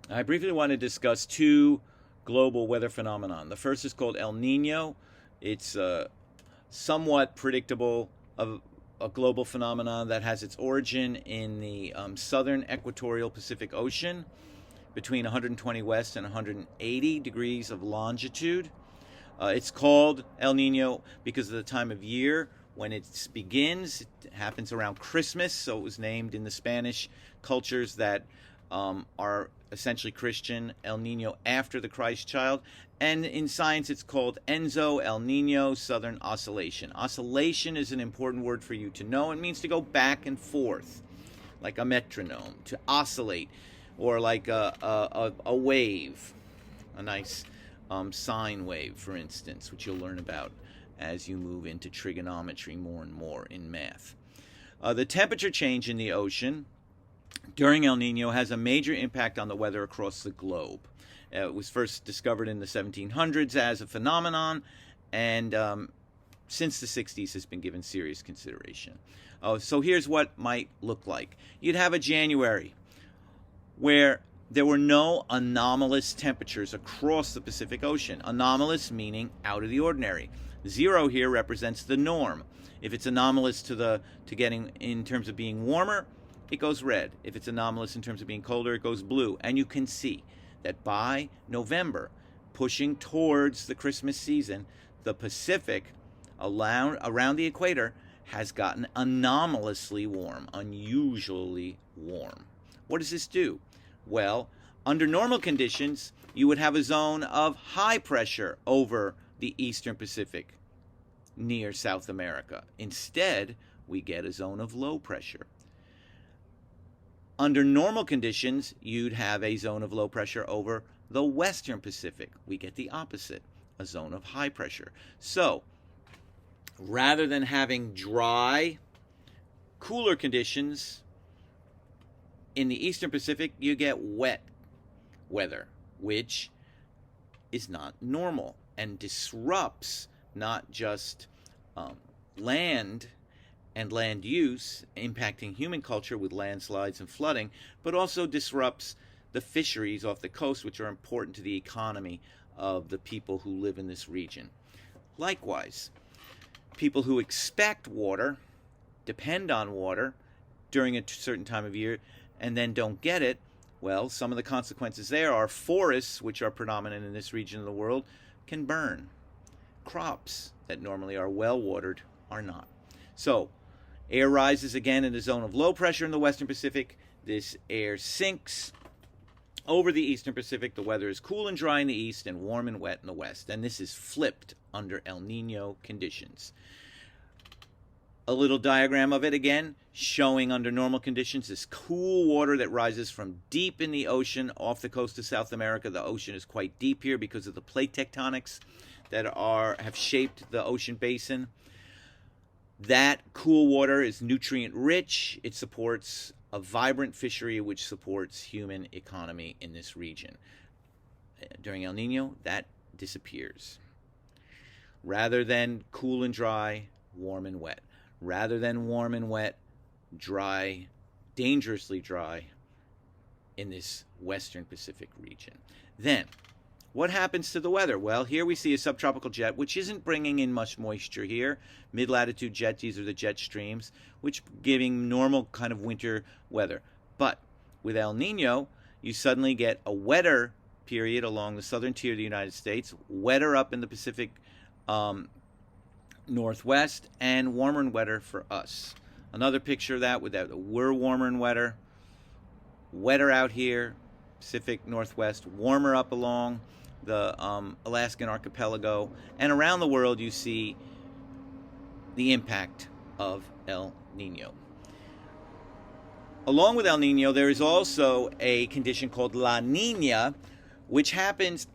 I briefly want to discuss two global weather phenomenon. The first is called El Nino. It's somewhat predictable of a global phenomenon that has its origin in the southern equatorial Pacific Ocean between 120 west and 180 degrees of longitude. It's called El Nino because of the time of year when it begins. It happens around Christmas, so it was named in the Spanish cultures that are essentially Christian, El Nino after the Christ child. And in science, it's called ENSO, El Nino, Southern Oscillation. Oscillation is an important word for you to know. It means to go back and forth, like a metronome, to oscillate, or like a wave, a nice sine wave, for instance, which you'll learn about as you move into trigonometry more and more in math. The temperature change in the ocean during El Nino has a major impact on the weather across the globe. It was first discovered in the 1700s as a phenomenon, and since the 60s has been given serious consideration. So here's what might look like. You'd have a January where there were no anomalous temperatures across the Pacific Ocean. Anomalous meaning out of the ordinary. 0 here represents the norm. If it's anomalous to getting in terms of being warmer, it goes red. If it's anomalous in terms of being colder, it goes blue. And you can see that by November, pushing towards the Christmas season, the Pacific around the equator has gotten anomalously warm, unusually warm. What does this do? Well, under normal conditions, you would have a zone of high pressure over the eastern Pacific near South America. Instead, we get a zone of low pressure. Under normal conditions, you'd have a zone of low pressure over the western Pacific. We get the opposite, a zone of high pressure. So, rather than having dry, cooler conditions in the eastern Pacific, you get wet weather, which is not normal and disrupts not just land and land use, impacting human culture with landslides and flooding, but also disrupts the fisheries off the coast, which are important to the economy of the people who live in this region. Likewise, people who expect water, depend on water during a certain time of year, and then don't get it, well, some of the consequences there are forests, which are predominant in this region of the world, can burn. Crops that normally are well watered are not. So, air rises again in the zone of low pressure in the western Pacific. This air sinks over the eastern Pacific. The weather is cool and dry in the east and warm and wet in the west. And this is flipped under El Nino conditions. A little diagram of it again, showing under normal conditions this cool water that rises from deep in the ocean off the coast of South America. The ocean is quite deep here because of the plate tectonics that have shaped the ocean basin. That cool water is nutrient rich. It supports a vibrant fishery which supports human economy in this region. During El Nino, that disappears. Rather than cool and dry, warm and wet. Rather than warm and wet, dry, dangerously dry in this western Pacific region. Then, what happens to the weather? Well, here we see a subtropical jet, which isn't bringing in much moisture here. Mid-latitude jet, these are the jet streams, which giving normal kind of winter weather. But with El Nino, you suddenly get a wetter period along the southern tier of the United States, wetter up in the Pacific Northwest, and warmer and wetter for us. Another picture of that, we're warmer and wetter out here, Pacific Northwest, warmer up along the Alaskan archipelago, and around the world you see the impact of El Nino. Along with El Nino, there is also a condition called La Nina, which happens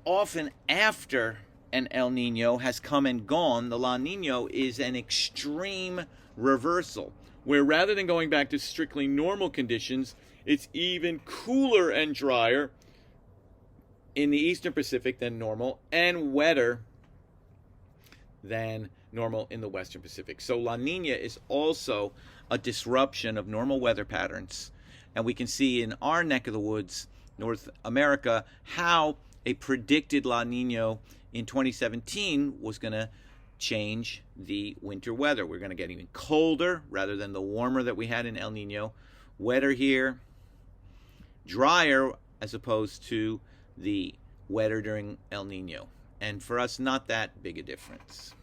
often after an El Nino has come and gone. The La Nina is an extreme reversal, where rather than going back to strictly normal conditions, it's even cooler and drier in the eastern Pacific than normal, and wetter than normal in the western Pacific. So La Nina is also a disruption of normal weather patterns. And we can see in our neck of the woods North America, how a predicted La Nina in 2017 was going to change the winter weather. We're going to get even colder rather than the warmer that we had in El Nino. Wetter here, drier as opposed to the wetter during El Nino. And for us, not that big a difference.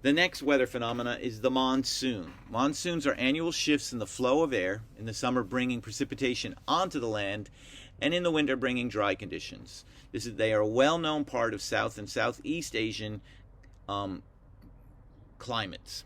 The next weather phenomena is the monsoon. Monsoons are annual shifts in the flow of air, in the summer bringing precipitation onto the land, and in the winter bringing dry conditions. They are a well-known part of South and Southeast Asian climates.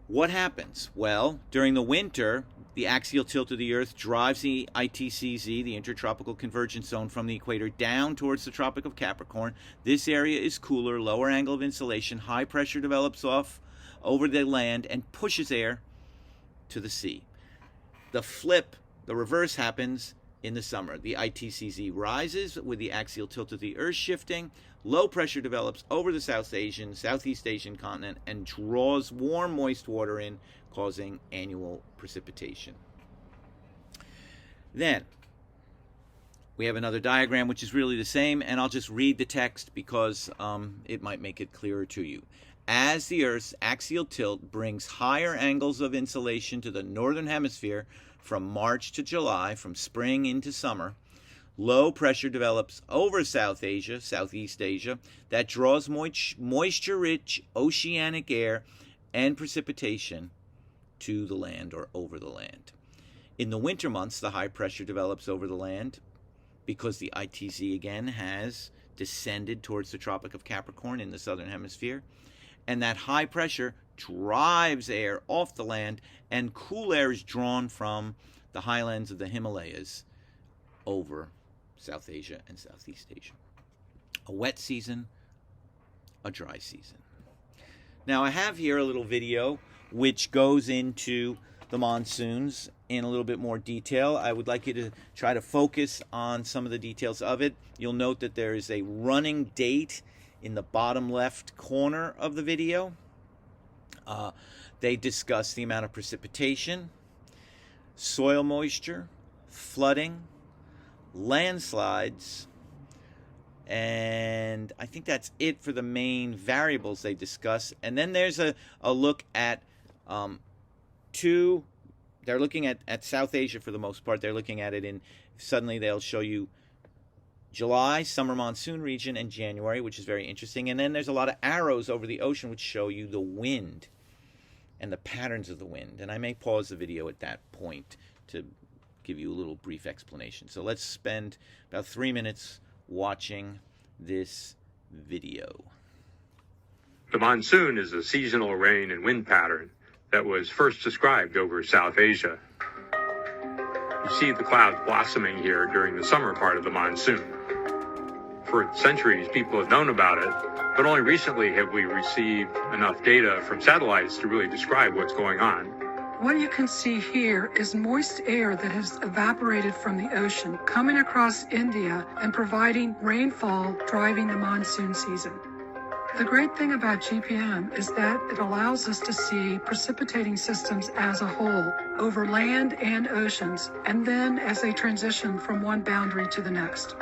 What happens? Well, during the winter, the axial tilt of the Earth drives the ITCZ, the Intertropical Convergence Zone, from the equator down towards the Tropic of Capricorn. This area is cooler, lower angle of insolation, high pressure develops over the land and pushes air to the sea. The reverse happens in the summer. The ITCZ rises with the axial tilt of the Earth shifting. Low pressure develops over the Southeast Asian continent and draws warm, moist water in, causing annual precipitation. Then, we have another diagram which is really the same, and I'll just read the text because it might make it clearer to you. As the Earth's axial tilt brings higher angles of insolation to the northern hemisphere from March to July, from spring into summer, low pressure develops over Southeast Asia, that draws moisture-rich oceanic air and precipitation to the land or over the land. In the winter months, the high pressure develops over the land because the ITZ again has descended towards the Tropic of Capricorn in the southern hemisphere, and that high pressure drives air off the land, and cool air is drawn from the highlands of the Himalayas over South Asia and Southeast Asia. A wet season, a dry season. Now I have here a little video which goes into the monsoons in a little bit more detail. I would like you to try to focus on some of the details of it. You'll note that there is a running date in the bottom left corner of the video. They discuss the amount of precipitation, soil moisture, flooding, landslides, and I think that's it for the main variables they discuss. And then there's a look at they're looking at South Asia for the most part. They're looking at it suddenly they'll show you July, summer monsoon region, and January, which is very interesting. And then there's a lot of arrows over the ocean which show you the wind and the patterns of the wind. And I may pause the video at that point to give you a little brief explanation. So let's spend about 3 minutes watching this video. The monsoon is a seasonal rain and wind pattern that was first described over South Asia. You see the clouds blossoming here during the summer part of the monsoon. For centuries, people have known about it, but only recently have we received enough data from satellites to really describe what's going on. What you can see here is moist air that has evaporated from the ocean coming across India and providing rainfall, driving the monsoon season. The great thing about GPM is that it allows us to see precipitating systems as a whole over land and oceans, and then as they transition from one boundary to the next.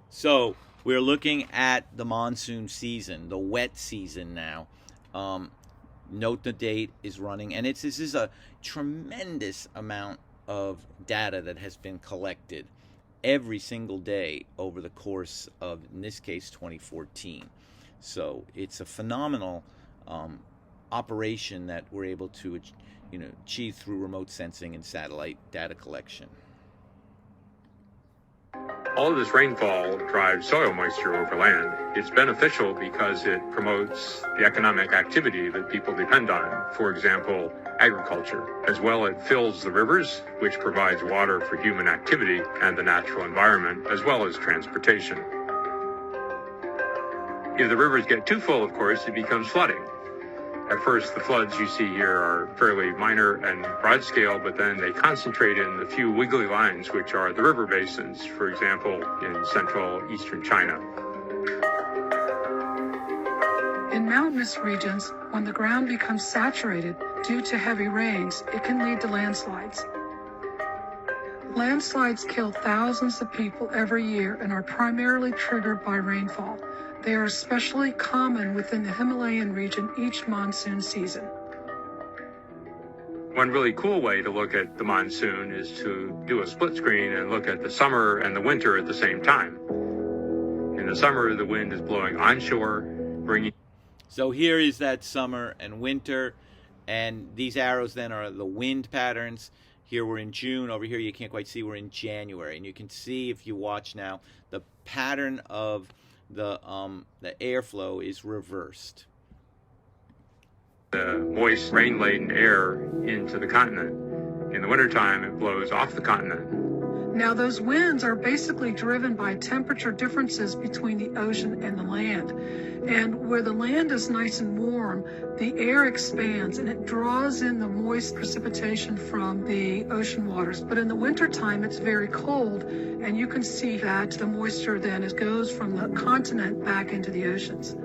So we're looking at the monsoon season, the wet season now. Note the date is running, and this is a tremendous amount of data that has been collected every single day over the course of, in this case, 2014. So it's a phenomenal operation that we're able to achieve through remote sensing and satellite data collection. All of this rainfall drives soil moisture over land. It's beneficial because it promotes the economic activity that people depend on, for example, agriculture. As well, it fills the rivers, which provides water for human activity and the natural environment, as well as transportation. If the rivers get too full, of course, it becomes flooding. At first, the floods you see here are fairly minor and broad scale, but then they concentrate in the few wiggly lines, which are the river basins, for example, in central eastern China. In mountainous regions, when the ground becomes saturated due to heavy rains, it can lead to landslides. Landslides kill thousands of people every year and are primarily triggered by rainfall. They are especially common within the Himalayan region each monsoon season. One really cool way to look at the monsoon is to do a split screen and look at the summer and the winter at the same time. In the summer, the wind is blowing onshore, bringing... So here is that summer and winter, and these arrows then are the wind patterns. Here we're in June. Over here you can't quite see, we're in January. And you can see, if you watch now, the pattern of the airflow is reversed. The moist, rain-laden air into the continent. In the wintertime, it blows off the continent. Now, those winds are basically driven by temperature differences between the ocean and the land. And where the land is nice and warm, the air expands and it draws in the moist precipitation from the ocean waters. But in the wintertime, it's very cold, and you can see that the moisture then goes from the continent back into the oceans.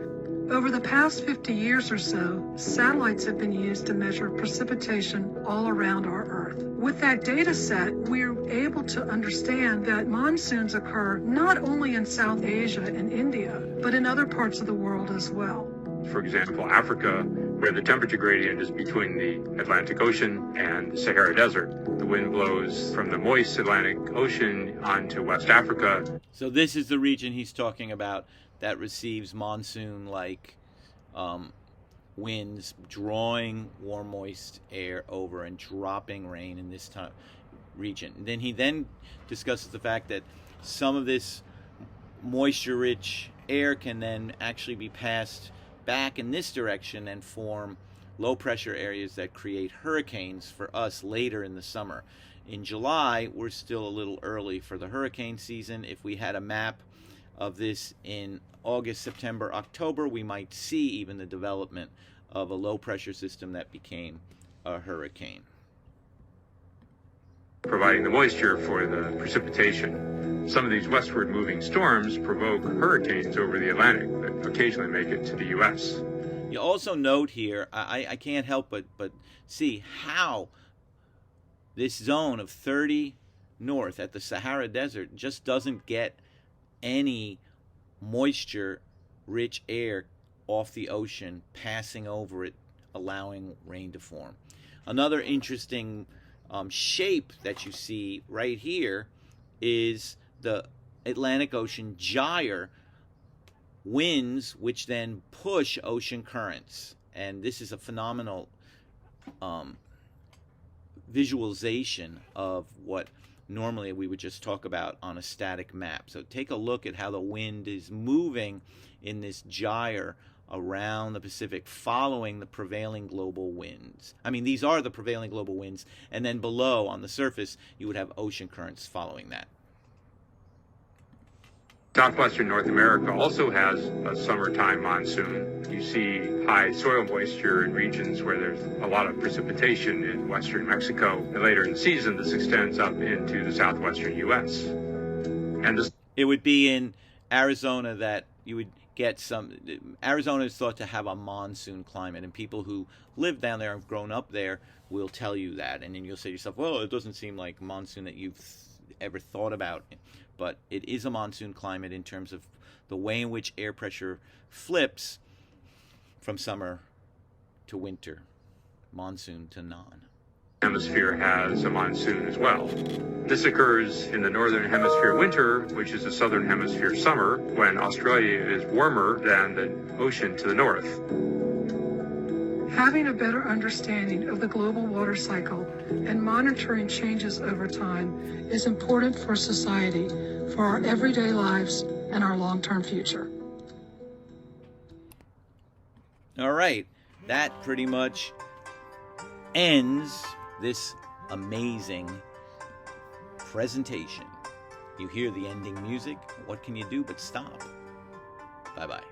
Over the past 50 years or so, satellites have been used to measure precipitation all around our Earth. With that data set, we're able to understand that monsoons occur not only in South Asia and India, but in other parts of the world as well. For example, Africa, where the temperature gradient is between the Atlantic Ocean and the Sahara Desert. The wind blows from the moist Atlantic Ocean onto West Africa. So this is the region he's talking about that receives monsoon-like winds, drawing warm, moist air over and dropping rain in this region. And then he discusses the fact that some of this moisture-rich air can then actually be passed back in this direction and form low-pressure areas that create hurricanes for us later in the summer. In July, we're still a little early for the hurricane season. If we had a map of this in August, September, October, we might see even the development of a low-pressure system that became a hurricane. Providing the moisture for the precipitation. Some of these westward moving storms provoke hurricanes over the Atlantic that occasionally make it to the U.S. You also note here, I can't help but see how this zone of 30 north at the Sahara Desert just doesn't get any moisture-rich air off the ocean passing over it, allowing rain to form. Another interesting shape that you see right here is the Atlantic Ocean gyre winds, which then push ocean currents. And this is a phenomenal visualization of what normally we would just talk about on a static map. So take a look at how the wind is moving in this gyre around the Pacific, following the prevailing global winds. I mean, these are the prevailing global winds, and then below on the surface you would have ocean currents following that. Southwestern North America also has a summertime monsoon. You see high soil moisture in regions where there's a lot of precipitation in western Mexico. And later in the season, this extends up into the southwestern U.S. And it would be in Arizona that you would get some... Arizona is thought to have a monsoon climate, and people who live down there and have grown up there will tell you that. And then you'll say to yourself, well, it doesn't seem like monsoon that you've ever thought about. But it is a monsoon climate in terms of the way in which air pressure flips from summer to winter, monsoon to non. Hemisphere has a monsoon as well. This occurs in the northern hemisphere winter, which is the southern hemisphere summer, when Australia is warmer than the ocean to the north. Having a better understanding of the global water cycle and monitoring changes over time is important for society, for our everyday lives, and our long-term future. All right, that pretty much ends this amazing presentation. You hear the ending music. What can you do but stop? Bye-bye.